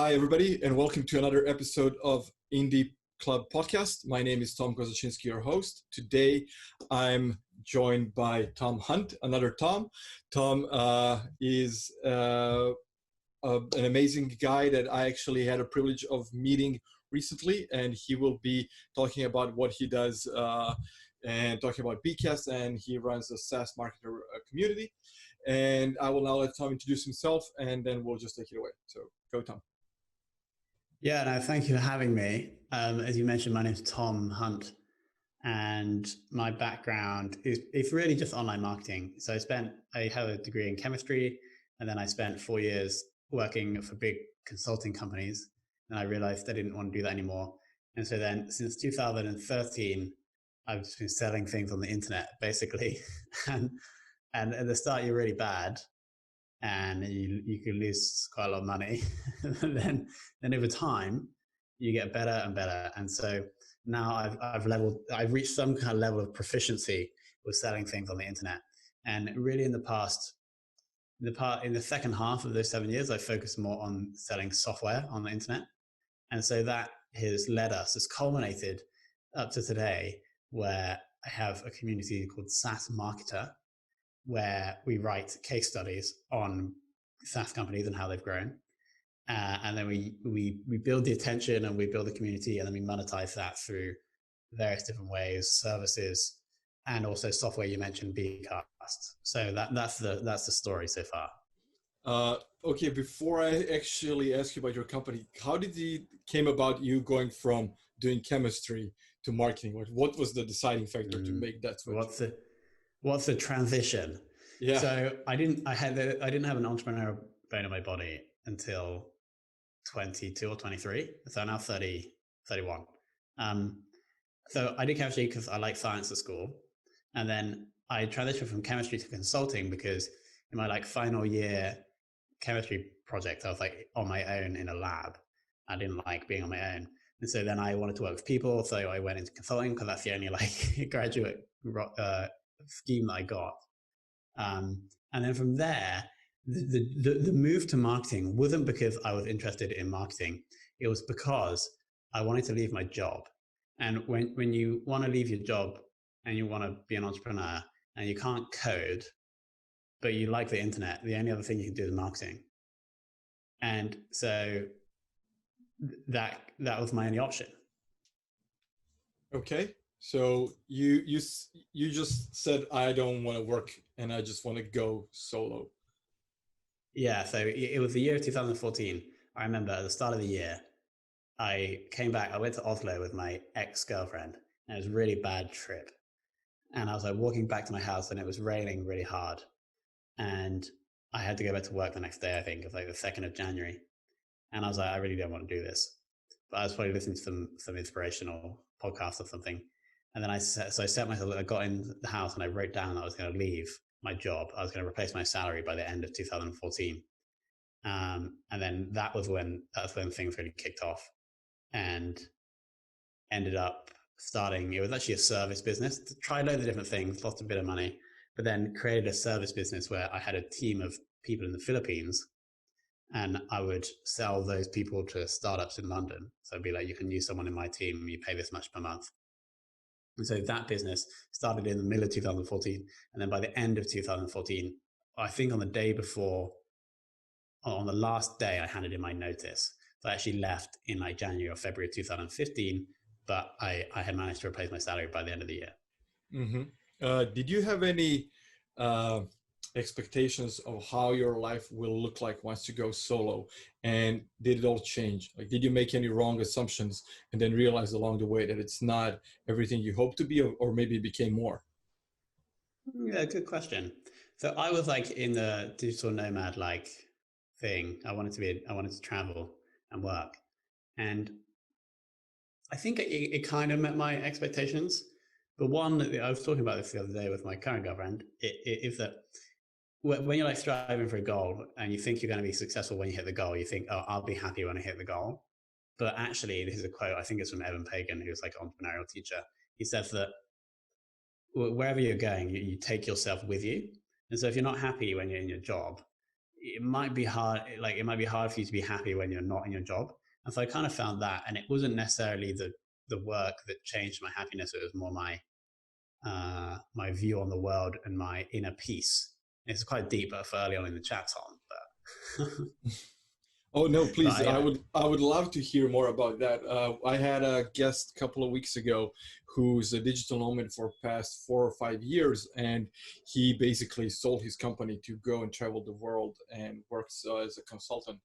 Hi, everybody, and welcome to another episode of Indie Club Podcast. My name is Tom Kozacinski, your host. Today, I'm joined by Tom Hunt, another Tom. Tom is an amazing guy that I actually had a privilege of meeting recently, and he will be talking about what he does and talking about bCast, and he runs the SaaS Marketer community. And I will now let Tom introduce himself, and then we'll just take it away. So go, Tom. Yeah, no, thank you for having me. As you mentioned, my name is Tom Hunt, and my background is really just online marketing. So I have a degree in chemistry, and then I spent 4 years working for big consulting companies, and I realized I didn't want to do that anymore. And so then since 2013, I've just been selling things on the internet, basically. and at the start, you're really bad, and you can lose quite a lot of money. then over time you get better and better. And so now I've reached some kind of level of proficiency with selling things on the internet. And really in the second half of those 7 years, I focused more on selling software on the internet. And so that has culminated up to today, where I have a community called SaaS Marketer, where we write case studies on SaaS companies and how they've grown. And then we build the attention and we build the community, and then we monetize that through various different ways, services, and also software. You mentioned bCast. So that's the story so far. Okay, before I actually ask you about your company, how did it came about you going from doing chemistry to marketing? What was the deciding factor to make that switch? What's the transition? Yeah. So I didn't have an entrepreneurial bone in my body until 22 or 23. So I'm now 30, 31. So I did chemistry because I like science at school. And then I transitioned from chemistry to consulting because in my final year chemistry project, I was on my own in a lab. I didn't like being on my own. And so then I wanted to work with people. So I went into consulting because that's the only graduate scheme that I got. And then from there, the move to marketing wasn't because I was interested in marketing. It was because I wanted to leave my job. And when you want to leave your job and you want to be an entrepreneur and you can't code, but you like the internet, the only other thing you can do is marketing. And so that was my only option. Okay. So you just said, I don't want to work and I just want to go solo. Yeah. So it was the year of 2014. I remember at the start of the year, I came back. I went to Oslo with my ex-girlfriend, and it was a really bad trip. And I was walking back to my house, and it was raining really hard. And I had to go back to work the next day. I think it was the 2nd of January. And I was I really don't want to do this. But I was probably listening to some inspirational podcast or something. And then I got in the house and I wrote down that I was going to leave my job. I was going to replace my salary by the end of 2014. And then that's when things really kicked off and ended up starting. It was actually a service business. Tried loads of different things, lost a bit of money, but then created a service business where I had a team of people in the Philippines, and I would sell those people to startups in London. So I'd be you can use someone in my team, you pay this much per month. And so that business started in the middle of 2014. And then by the end of 2014, I think on the last day I handed in my notice. So I actually left in January or February of 2015, but I had managed to replace my salary by the end of the year. Mm-hmm. Did you have any expectations of how your life will look like once you go solo, and did it all change? Did you make any wrong assumptions and then realize along the way that it's not everything you hoped to be, or maybe it became more? Yeah, good question. So I was in the digital nomad thing. I wanted to travel and work, and I think it kind of met my expectations. But one, I was talking about this the other day with my current girlfriend, is that when you're striving for a goal and you think you're going to be successful when you hit the goal, you think, oh, I'll be happy when I hit the goal. But actually, this is a quote, I think it's from Evan Pagan, who's an entrepreneurial teacher. He says that wherever you're going, you take yourself with you. And so if you're not happy when you're in your job, it might be hard. Like it might be hard for you to be happy when you're not in your job. And so I kind of found that, and it wasn't necessarily the work that changed my happiness. It was more my view on the world and my inner peace. It's quite deep for early on in the chat, Tom. But Oh no, but please! I would love to hear more about that. I had a guest a couple of weeks ago who's a digital nomad for past 4 or 5 years, and he basically sold his company to go and travel the world and works as a consultant.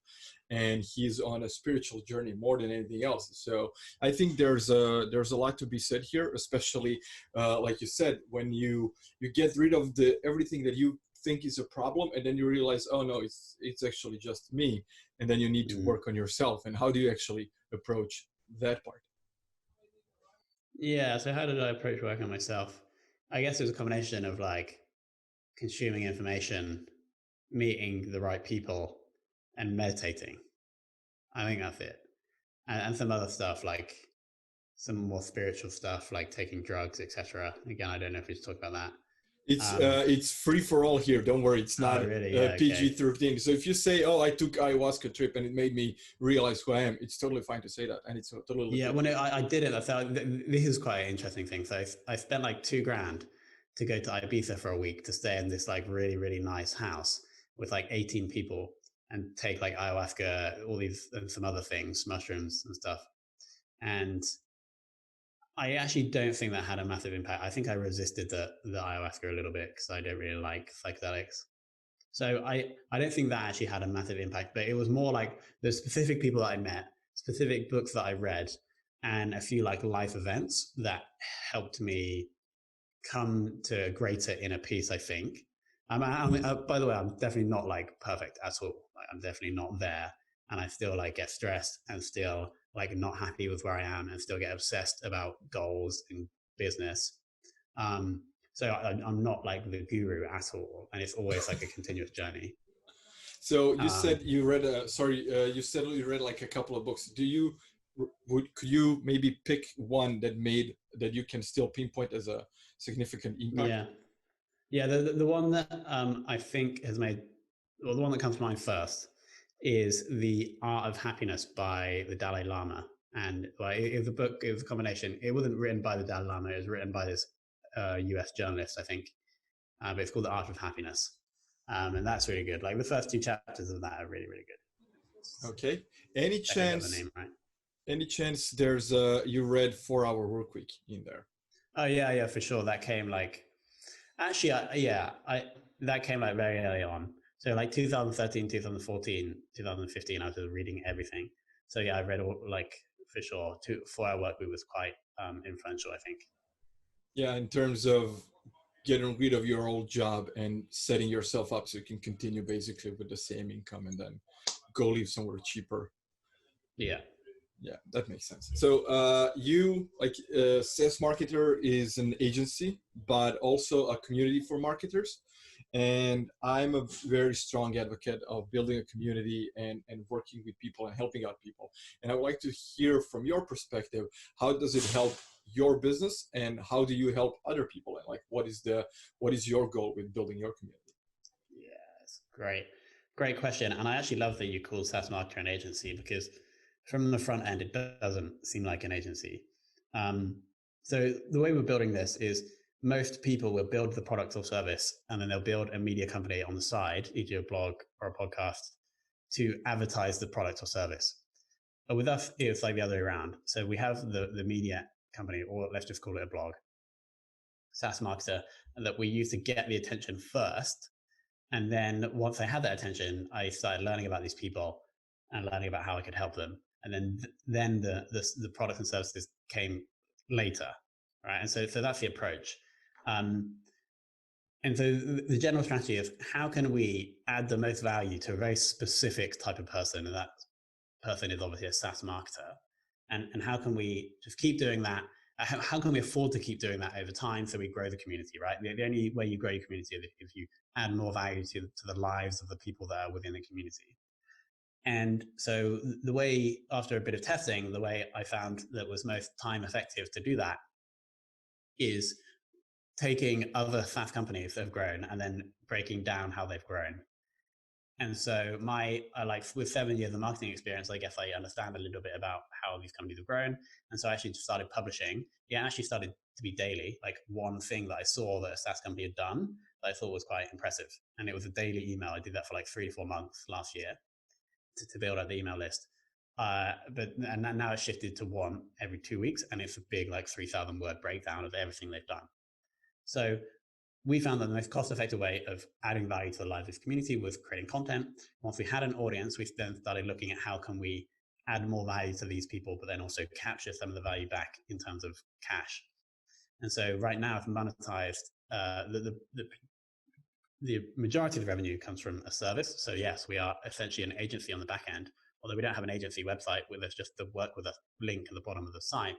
And he's on a spiritual journey more than anything else. So I think there's a lot to be said here, especially like you said, when you get rid of the everything that you think is a problem, and then you realize, oh no, it's actually just me, and then you need to work on yourself. And how do you actually approach that part? yeah, so how did I approach working on myself? I guess it was a combination of like consuming information, meeting the right people, and meditating. I think that's it. And some other stuff like some more spiritual stuff like taking drugs, etc. Again, I don't know if we should talk about that. It's free for all here. Don't worry, it's not Oh, really? Yeah. Okay. PG-13. So if you say, "Oh, I took ayahuasca trip and it made me realize who I am," it's totally fine to say that, and it's totally Yeah. legit. When I did it, I thought this is quite an interesting thing. So I spent like $2,000 to go to Ibiza for a week to stay in this like really really nice house with like 18 people and take like ayahuasca, all these and some other things, mushrooms and stuff. And I actually don't think that had a massive impact. I think I resisted the ayahuasca a little bit because I don't really like psychedelics. So I don't think that actually had a massive impact, but it was more like the specific people that I met, specific books that I read, and a few like life events that helped me come to a greater inner peace, I think. By the way, I'm definitely not like perfect at all. Like, I'm definitely not there. And I still like get stressed and still like not happy with where I am and still get obsessed about goals and business. So I'm not like the guru at all. And it's always like a continuous journey. So you said Um, you read you said you read like a couple of books. Do you could you maybe pick one that you can still pinpoint as a significant impact? yeah. Yeah. The one that I think has made, well, the one that comes to mind first is The Art of Happiness by the Dalai Lama. And like, it was a book, it was a combination. It wasn't written by the Dalai Lama, it was written by this US journalist, I think. But it's called The Art of Happiness. And that's really good. Like the first two chapters of that are really, really good. Okay. Any Definitely got the chance name right. any chance there's you read 4 Hour Workweek in there? Oh, yeah, yeah, for sure. That came like, actually, that came like very early on. So like 2013, 2014, 2015, I was just reading everything. So yeah, I read all like for sure. 4 Hour Workweek was quite influential, I think. Yeah, in terms of getting rid of your old job and setting yourself up so you can continue basically with the same income and then go live somewhere cheaper. Yeah. Yeah, that makes sense. So you like SaaS Marketer is an agency, but also a community for marketers. And I'm a very strong advocate of building a community and working with people and helping out people. And I would like to hear from your perspective, how does it help your business and how do you help other people? And like, what is your goal with building your community? Yes. Great. Great question. And I actually love that you call SaaS Marketer an agency because from the front end, it doesn't seem like an agency. So the way we're building this is most people will build the product or service and then they'll build a media company on the side, either a blog or a podcast, to advertise the product or service. But with us, it's like the other way around. So we have the media company, or let's just call it a blog, SaaS Marketer, that we use to get the attention first. And then once I had that attention, I started learning about these people and learning about how I could help them. And then the products and services came later, right? And so that's the approach. And so the general strategy is how can we add the most value to a very specific type of person, and that person is obviously a SaaS marketer. And how can we just keep doing that? How can we afford to keep doing that over time so we grow the community, right? The only way you grow your community is if you add more value to the lives of the people that are within the community. And so the way, after a bit of testing, the way I found that was most time effective to do that is taking other SaaS companies that have grown and then breaking down how they've grown. And so like with 7 years of marketing experience, I guess I understand a little bit about how these companies have grown. And so I actually started publishing. It actually started to be daily, like one thing that I saw that a SaaS company had done that I thought was quite impressive. And it was a daily email. I did that for like 3 to 4 months last year to build out the email list. And now it's shifted to one every 2 weeks. And it's a big, like 3,000 word breakdown of everything they've done. So we found that the most cost-effective way of adding value to the live community was creating content. Once we had an audience, we then started looking at how can we add more value to these people, but then also capture some of the value back in terms of cash. And so right now, if monetized, the majority of the revenue comes from a service. So yes, we are essentially an agency on the back end, although we don't have an agency website where there's just the work with a link at the bottom of the site.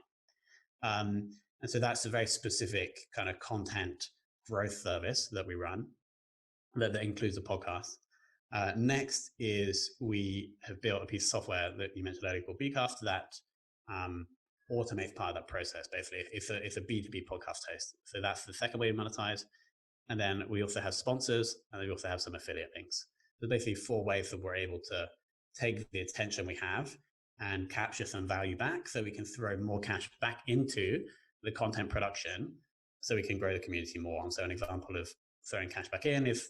And so that's a very specific kind of content growth service that we run that includes a podcast. Next is we have built a piece of software that you mentioned earlier called bCast that automates part of that process. Basically, it's a B2B podcast host. So that's the second way to monetize. And then we also have sponsors, and we also have some affiliate links. So basically 4 ways that we're able to take the attention we have and capture some value back so we can throw more cash back into the content production so we can grow the community more. And so an example of throwing cash back in is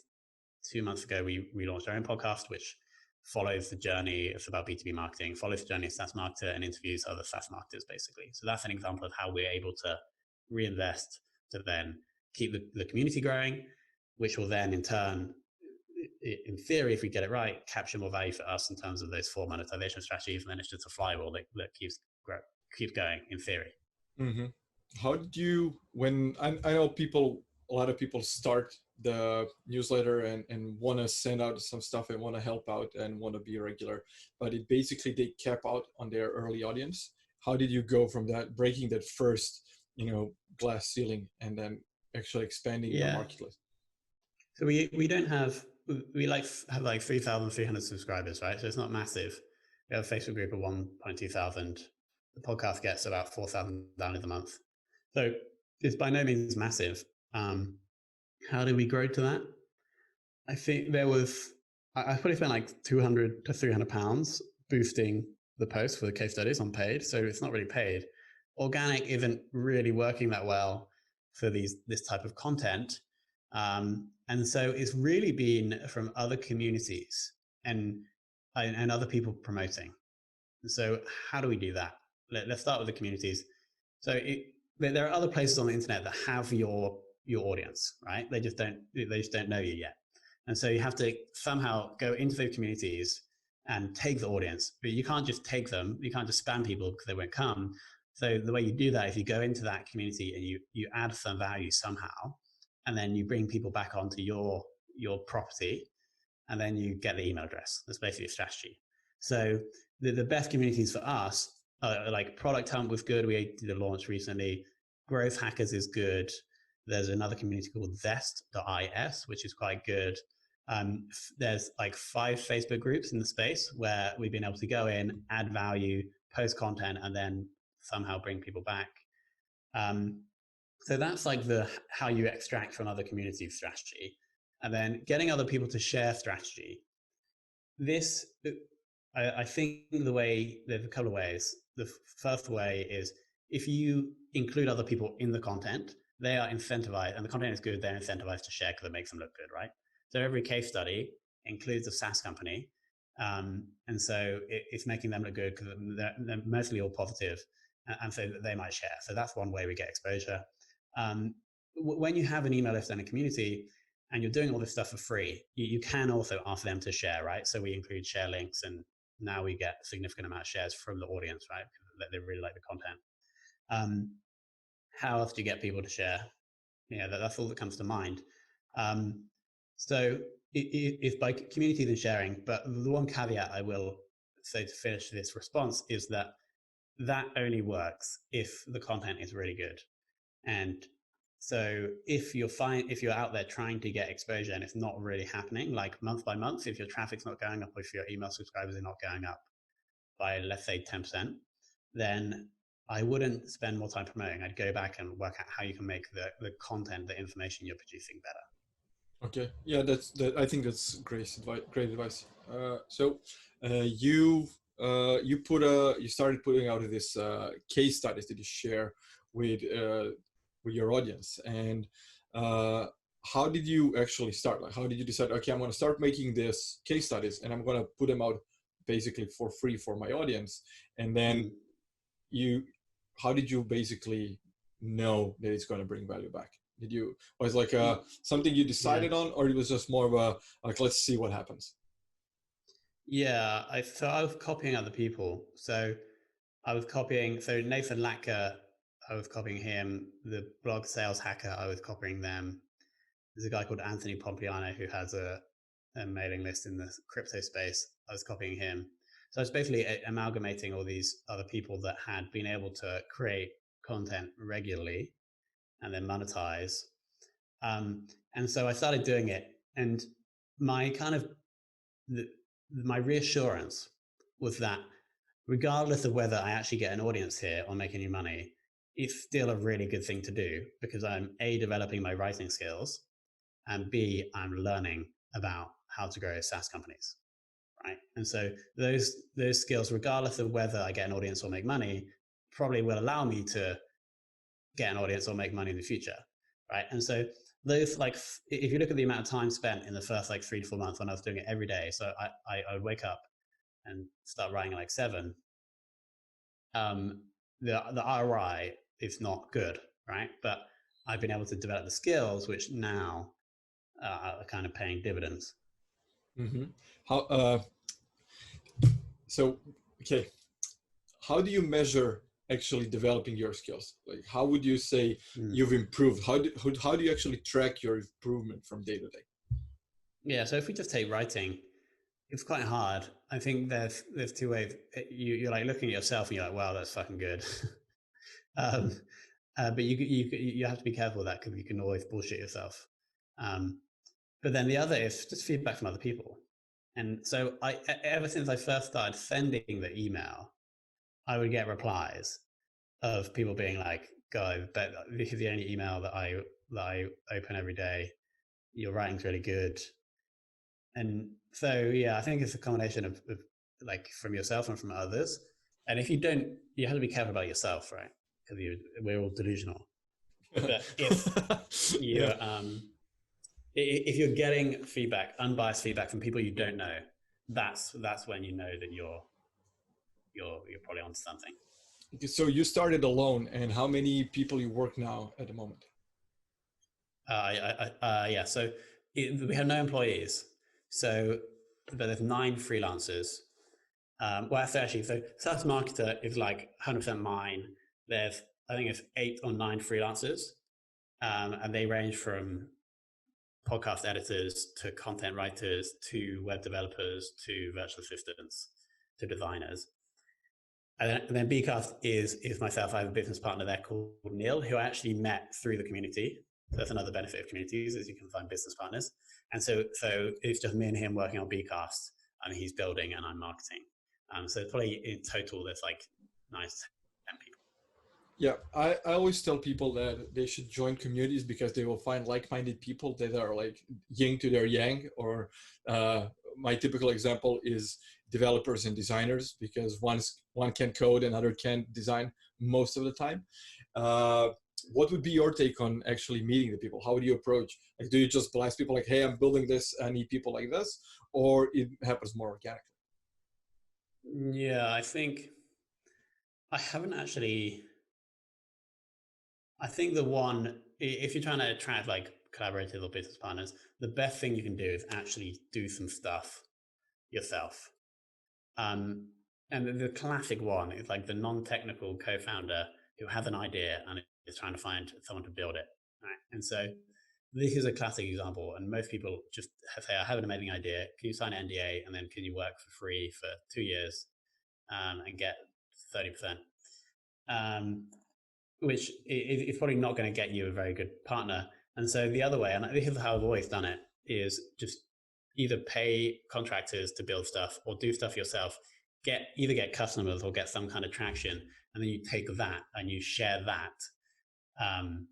2 months ago, we launched our own podcast, which follows the journey. It's about B2B marketing, follows the journey of SaaS Marketer and interviews other SaaS marketers, basically. So that's an example of how we're able to reinvest to then keep the community growing, which will then in turn, in theory, if we get it right, capture more value for us in terms of those 4 monetization strategies. And then it's just a flywheel that keeps going in theory. Mm-hmm. How did you, when I know a lot of people start the newsletter and want to send out some stuff and want to help out and want to be regular, but it basically they cap out on their early audience. How did you go from that, breaking that first, glass ceiling and then actually expanding the market list? So we don't have, we have like 3,300 subscribers, right? So it's not massive. We have a Facebook group of 1.2 thousand. The podcast gets about 4,000 downloads a month. So it's by no means massive. How did we grow to that? I think I probably spent like 200 to 300 pounds boosting the post for the case studies on paid. So it's not really paid. Organic isn't really working that well for this type of content. And so it's really been from other communities and other people promoting. So how do we do that? Let's start with the communities. So there are other places on the internet that have your audience, right? They just don't know you yet. And so you have to somehow go into those communities and take the audience, but you can't just take them. You can't just spam people because they won't come. So the way you do that is you go into that community and you add some value somehow, and then you bring people back onto your property, and then you get the email address. That's basically a strategy. So the best communities for us are like Product Hunt was good. We did a launch recently. Growth Hackers is good. There's another community called zest.is, which is quite good. There's like 5 Facebook groups in the space where we've been able to go in, add value, post content, and then somehow bring people back. So that's like how you extract from other communities strategy. And then getting other people to share strategy. This, I think there's a couple of ways. The first way is if you include other people in the content, they are incentivized, and the content is good, they're incentivized to share because it makes them look good, right? So every case study includes a SaaS company. And so it's making them look good because they're mostly all positive, and so they might share. So that's one way we get exposure. When you have an email list and a community and you're doing all this stuff for free, you can also ask them to share, right? So we include share links, and now we get a significant amount of shares from the audience, right? Because they really like the content. How else do you get people to share? That's all that comes to mind. So it's by community than sharing, but the one caveat I will say to finish this response is that only works if the content is really good. And so if you're out there trying to get exposure and it's not really happening, like month by month, if your traffic's not going up, or if your email subscribers are not going up by, let's say, 10%, then I wouldn't spend more time promoting. I'd go back and work out how you can make the content, the information you're producing better. Okay. Yeah, I think that's great advice. Great advice. You started putting out this case studies that you share with uh, with your audience, and uh, how did you actually start? Like, how did you decide? Okay, I'm going to start making this case studies, and I'm going to put them out basically for free for my audience, and then Mm. you how did you basically know that it's going to bring value back? Did you was like something you Yeah. decided on, or it was just more of a like, let's see what happens? Yeah. I was copying other people. So I was copying, so Nathan Latka, I was copying him. The blog Sales Hacker, I was copying them. There's a guy called Anthony Pompliano who has a mailing list in the crypto space. I was copying him. So I was basically amalgamating all these other people that had been able to create content regularly and then monetize. Um, and so I started doing it. And my kind of, the, my reassurance was that regardless of whether I actually get an audience here or make any money, it's still a really good thing to do because I'm A, developing my writing skills, and B, I'm learning about how to grow SaaS companies, right? And so those skills, regardless of whether I get an audience or make money, probably will allow me to get an audience or make money in the future, right? And so those, like, if you look at the amount of time spent in the first like 3 to 4 months when I was doing it every day, so I would wake up and start writing at like 7. um, the ROI is not good, right? But I've been able to develop the skills, which now are kind of paying dividends. Mm-hmm. How so? Okay, how do you measure actually developing your skills? Like, how would you say Mm. you've improved? How do you actually track your improvement from day to day? Yeah, so if we just take writing, it's quite hard. I think there's two ways. You're like looking at yourself and you're like, wow, that's fucking good. um, but you have to be careful with that because you can always bullshit yourself. Um, but then the other is just feedback from other people. And so ever since I first started sending the email, I would get replies of people being like, "God, this is the only email that I open every day. Your writing's really good." And so, yeah, I think it's a combination of like from yourself and from others. And if you don't, you have to be careful about yourself, right? Because we're all delusional. But Yeah. if you're getting feedback, unbiased feedback from people you don't know, that's when you know that you're probably onto something. So you started alone, and how many people you work now at the moment? Yeah. So we have no employees. So, but there's 9 freelancers. Well, so SaaS Marketer is like 100% mine. There's, I think it's 8 or 9 freelancers, and they range from podcast editors to content writers to web developers to virtual assistants to designers. And then bCast is myself. I have a business partner there called Neil, who I actually met through the community. So that's another benefit of communities is you can find business partners. And so it's just me and him working on bCast, and he's building and I'm marketing. So probably in total there's like 9 to 10 people. Yeah, I always tell people that they should join communities because they will find like-minded people that are like yin to their yang. Or my typical example is developers and designers, because one can code, another can design most of the time. Uh, what would be your take on actually meeting the people? How do you approach? Like, do you just blast people like, "Hey, I'm building this. I need people like this," or it happens more organically? Yeah, I think I haven't actually. I think the one, if you're trying to attract like collaborators or business partners, the best thing you can do is actually do some stuff yourself. Um, and the classic one is like the non-technical co-founder who has an idea and is trying to find someone to build it. Right? And so this is a classic example. And most people just say, "I have an amazing idea. Can you sign an NDA? And then can you work for free for 2 years and get 30%?" Um, which is probably not going to get you a very good partner. And so the other way, and this is how I've always done it, is just either pay contractors to build stuff or do stuff yourself. Either get customers or get some kind of traction, and then you take that and you share that um,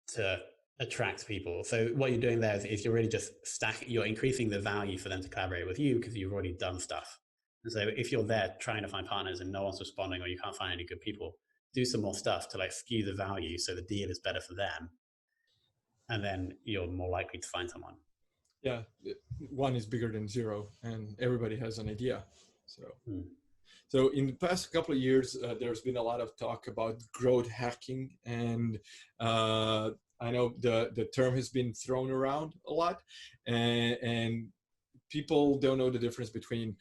to attract people. So what you're doing there is you're really just you're increasing the value for them to collaborate with you because you've already done stuff. And so if you're there trying to find partners and no one's responding or you can't find any good people, do some more stuff to like skew the value so the deal is better for them. And then you're more likely to find someone. Yeah, one is bigger than zero, and everybody has an idea. So in the past couple of years, there's been a lot of talk about growth hacking, and I know the term has been thrown around a lot, and people don't know the difference between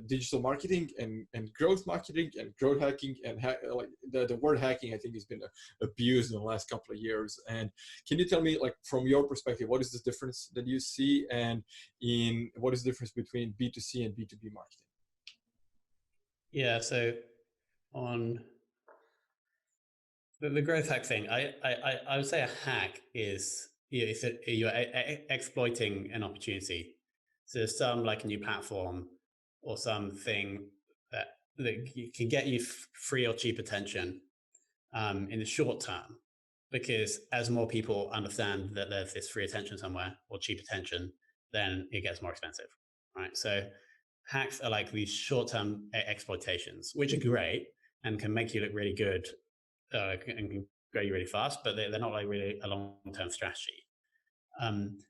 digital marketing and growth marketing and growth hacking, and like the word hacking, I think, has been abused in the last couple of years. And can you tell me, like, from your perspective, what is the difference that you see, and what is the difference between B2C and B2B marketing? Yeah, so on the growth hack thing, I would say a hack is you're exploiting an opportunity. So there's some like a new platform or something that can get you free or cheap attention in the short term, because as more people understand that there's this free attention somewhere or cheap attention, then it gets more expensive, right? So hacks are like these short-term exploitations, which are great and can make you look really good and can grow you really fast, but they're not like really a long-term strategy.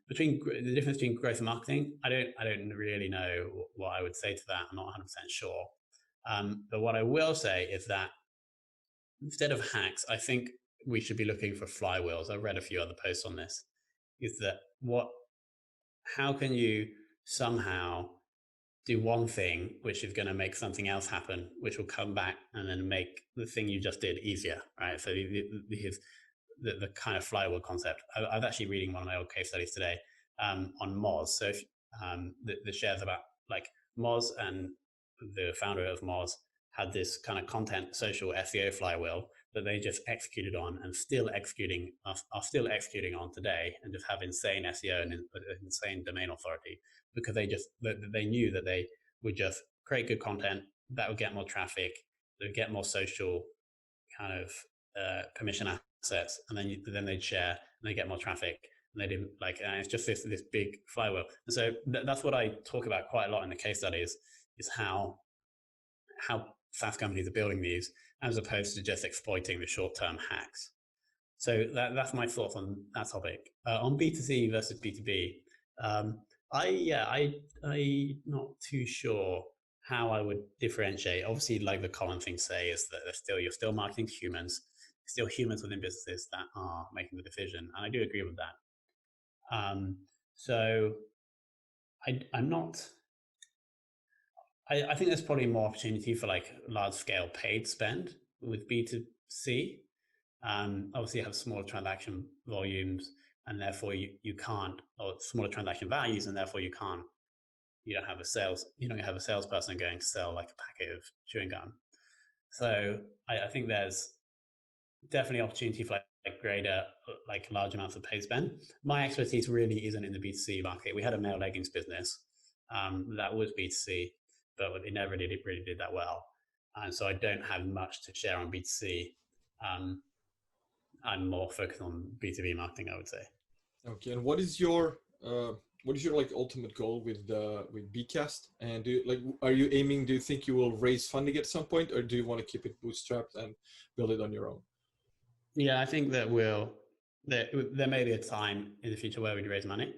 Between the difference between growth and marketing, I don't really know what I would say to that. I'm not 100% sure. But what I will say is that instead of hacks, I think we should be looking for flywheels. I've read a few other posts on this. Is that how can you somehow do one thing which is going to make something else happen, which will come back and then make the thing you just did easier, right? So the kind of flywheel concept. I was actually reading one of my old case studies today on Moz. So if, the shares about like Moz, and the founder of Moz had this kind of content social SEO flywheel that they just executed on and are still executing on today, and just have insane SEO and insane domain authority, because they knew that they would just create good content that would get more traffic, that would get more social kind of permission assets, and then they'd share and they get more traffic, and they didn't like, and it's just this big flywheel. And so that's what I talk about quite a lot in the case studies, is how SaaS companies are building these, as opposed to just exploiting the short-term hacks. So that's my thoughts on that topic. On B2C versus B2B, I'm not too sure how I would differentiate. Obviously, like the common thing to say is that you're still marketing to humans, still humans within businesses that are making the decision, and I do agree with that. So I'm not. I think there's probably more opportunity for like large scale paid spend with B2C. Obviously, you have smaller transaction volumes, and therefore you can't, or smaller transaction values, and therefore you don't have a salesperson going to sell like a packet of chewing gum. So I think there's definitely opportunity for like greater, like large amounts of paid spend. My expertise really isn't in the B2C market. We had a male leggings business that was B2C, but it never really did that well. And so I don't have much to share on B2C. I'm more focused on B2B marketing, I would say. Okay, and what is your like ultimate goal with bCast? And do you think you will raise funding at some point, or do you want to keep it bootstrapped and build it on your own? Yeah, I think that there may be a time in the future where we'd raise money,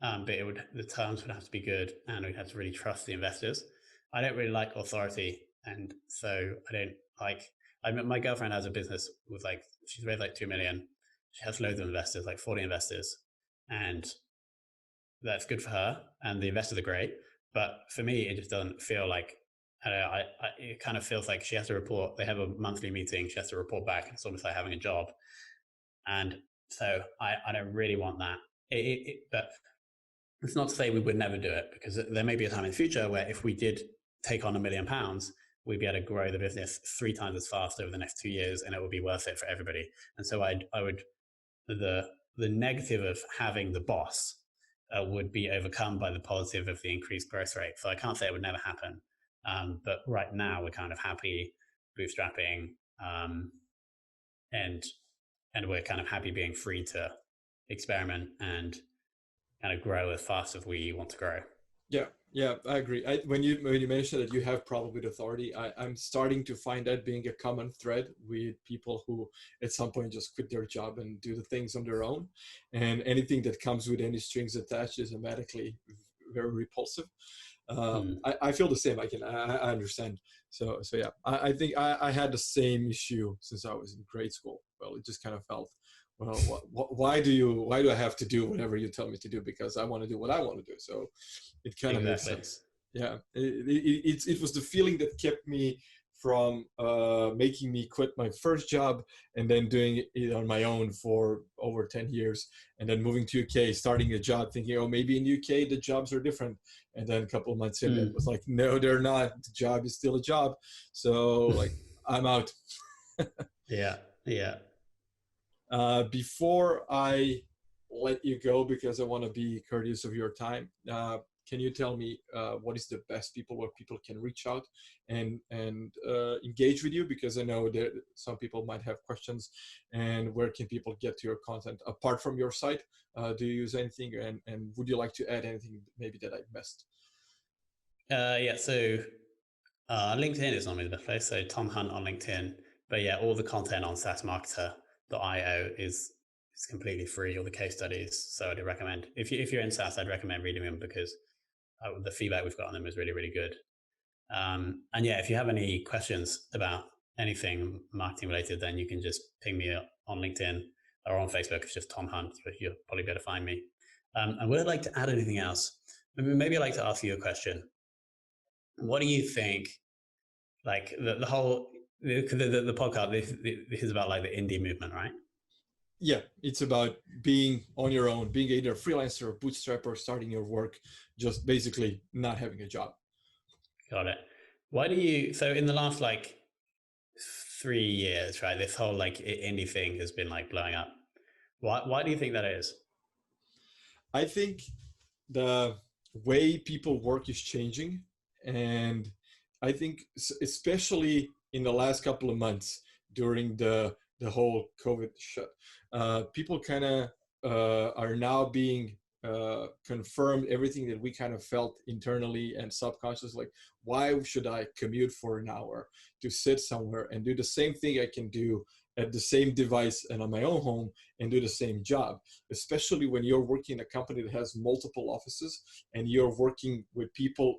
but the terms would have to be good, and we'd have to really trust the investors. I don't really like authority, and so I don't like. My girlfriend has a business with she's raised like 2 million. She has loads of investors, like 40 investors, and that's good for her, and the investors are great. But for me, it just doesn't feel like. It kind of feels like she has to report. They have a monthly meeting. She has to report back. It's almost like having a job, and so I don't really want that. But it's not to say we would never do it, because there may be a time in the future where if we did take on £1 million, we'd be able to grow the business 3 times as fast over the next 2 years, and it would be worth it for everybody. And so the negative of having the boss would be overcome by the positive of the increased growth rate. So I can't say it would never happen. But right now we're kind of happy bootstrapping, and we're kind of happy being free to experiment and kind of grow as fast as we want to grow. Yeah, I agree. When you mentioned that you have probably the authority, I'm starting to find that being a common thread with people who at some point just quit their job and do the things on their own, and anything that comes with any strings attached is automatically very repulsive. I feel the same. I understand. So yeah, I think I had the same issue since I was in grade school. Well, it just kind of felt, well, why do I have to do whatever you tell me to do, because I want to do what I want to do. So it kind of makes Exactly. sense. Yeah, it was the feeling that kept me from making me quit my first job and then doing it on my own for over 10 years, and then moving to UK, starting a job thinking, oh, maybe in UK the jobs are different, and then a couple of months in it was like, no, they're not. The job is still a job. So like, I'm out. Yeah. Before I let you go, because I want to be courteous of your time, can you tell me what is the best people where people can reach out and engage with you? Because I know that some people might have questions, and where can people get to your content apart from your site? Do you use anything, and would you like to add anything maybe that I missed? So LinkedIn is normally the best place. So Tom Hunt on LinkedIn. But yeah, all the content on sassmarketer.io is completely free, all the case studies. So I'd recommend, if you're in SaaS, I'd recommend reading them, because the feedback we've got on them is really, really good. And yeah, if you have any questions about anything marketing related, then you can just ping me on LinkedIn or on Facebook. It's just Tom Hunt. You'll probably be able to find me. And would I like to add anything else? Maybe I'd like to ask you a question. What do you think, like the whole, the podcast, this is about like the indie movement, right? Yeah, it's about being on your own, being either a freelancer or bootstrap, or starting your work, just basically not having a job. Got it. Why do you, so in the last like 3 years, right, this whole like indie thing has been like blowing up. Why do you think that is? I think the way people work is changing, and I think especially in the last couple of months during the whole COVID shut, people kind of are now being confirmed everything that we kind of felt internally and subconsciously. Like, why should I commute for an hour to sit somewhere and do the same thing I can do at the same device and on my own home and do the same job? Especially when you're working in a company that has multiple offices and you're working with people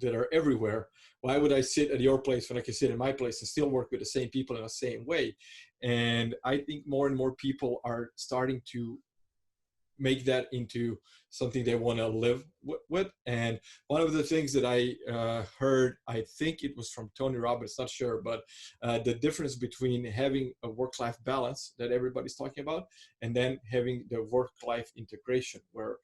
that are everywhere. Why would I sit at your place when I can sit in my place and still work with the same people in the same way? And I think more and more people are starting to make that into something they want to live with. And one of the things that I heard, I think it was from Tony Robbins, not sure, but the difference between having a work-life balance that everybody's talking about, and then having the work-life integration, where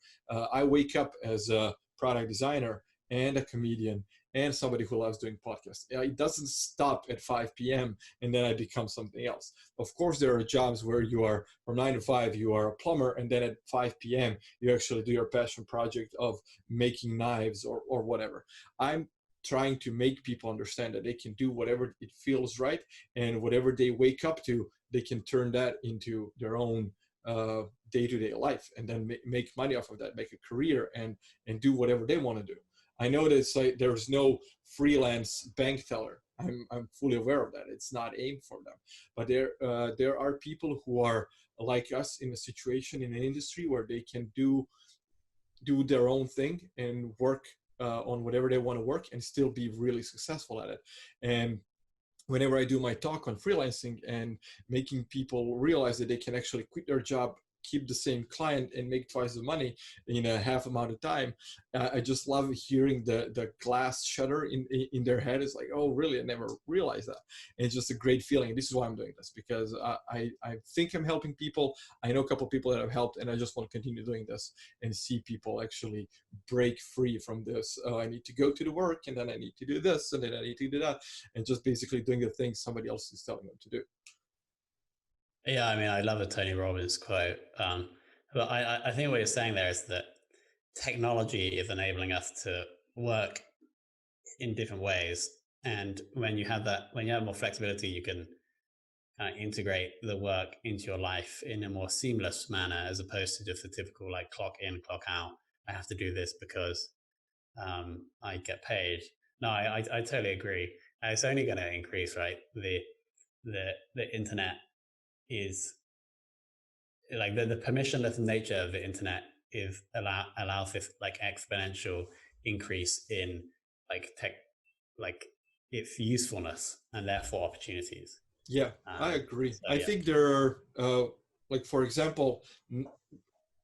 I wake up as a product designer and a comedian and somebody who loves doing podcasts. It doesn't stop at 5 p.m. and then I become something else. Of course, there are jobs where you are from 9 to 5, you are a plumber, and then at 5 p.m. you actually do your passion project of making knives or whatever. I'm trying to make people understand that they can do whatever it feels right, and whatever they wake up to, they can turn that into their own day-to-day life, and then make money off of that, make a career, and do whatever they want to do. I know that it's like there's no freelance bank teller. I'm fully aware of that. It's not aimed for them, but there are people who are like us in a situation in an industry where they can do their own thing and work on whatever they want to work and still be really successful at it. And whenever I do my talk on freelancing and making people realize that they can actually quit their job, keep the same client, and make twice the money in a half amount of time, I just love hearing the glass shutter in their head. It's like, oh, really? I never realized that. And it's just a great feeling. And this is why I'm doing this, because I think I'm helping people. I know a couple of people that I've helped, and I just want to continue doing this and see people actually break free from this. Oh, I need to go to the work, and then I need to do this, and then I need to do that, and just basically doing the things somebody else is telling them to do. Yeah, I mean, I love the Tony Robbins quote. But I think what you're saying there is that technology is enabling us to work in different ways. And when you have more flexibility, you can kind of integrate the work into your life in a more seamless manner, as opposed to just a typical like clock in, clock out. I have to do this because I get paid. No, I totally agree. It's only going to increase, right? The internet is like the permissionless nature of the internet is allows this like exponential increase in like tech, like its usefulness and therefore opportunities. Yeah, I agree. So, I think there are, like, for example,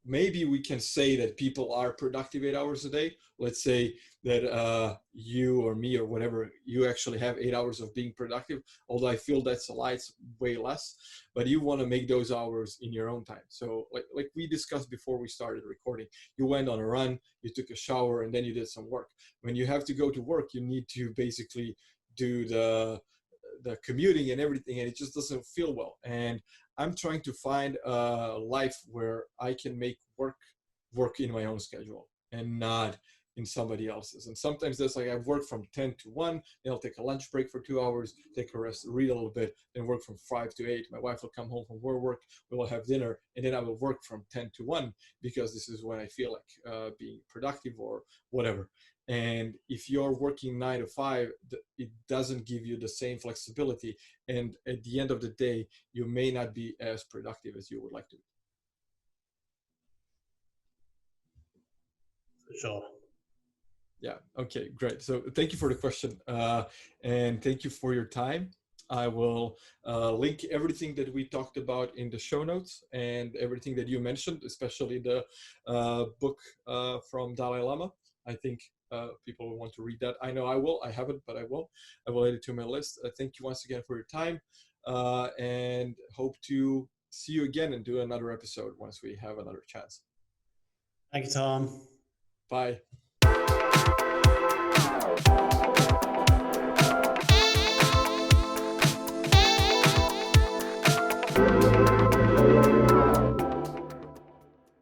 maybe we can say that people are productive 8 hours a day. Let's say that you or me or whatever, you actually have 8 hours of being productive, although I feel that's a lie, it's way less, but you want to make those hours in your own time. So like we discussed before we started recording, you went on a run, you took a shower, and then you did some work. When you have to go to work, you need to basically do the commuting and everything, and it just doesn't feel well. And I'm trying to find a life where I can make work in my own schedule and not in somebody else's. And sometimes that's like I work from 10 to 1, then I'll take a lunch break for 2 hours, take a rest, read a little bit, then work from 5 to 8. My wife will come home from work, we will have dinner, and then I will work from 10 to 1 because this is when I feel like being productive or whatever. And if you're working 9 to 5, it doesn't give you the same flexibility. And at the end of the day, you may not be as productive as you would like to. for sure. Yeah. Okay, great. So thank you for the question. And thank you for your time. I will link everything that we talked about in the show notes and everything that you mentioned, especially the book from Dalai Lama. I think people will want to read that. I know I will. I haven't, but I will. I will add it to my list. Thank you once again for your time, and hope to see you again and do another episode once we have another chance. Thank you, Tom. Bye.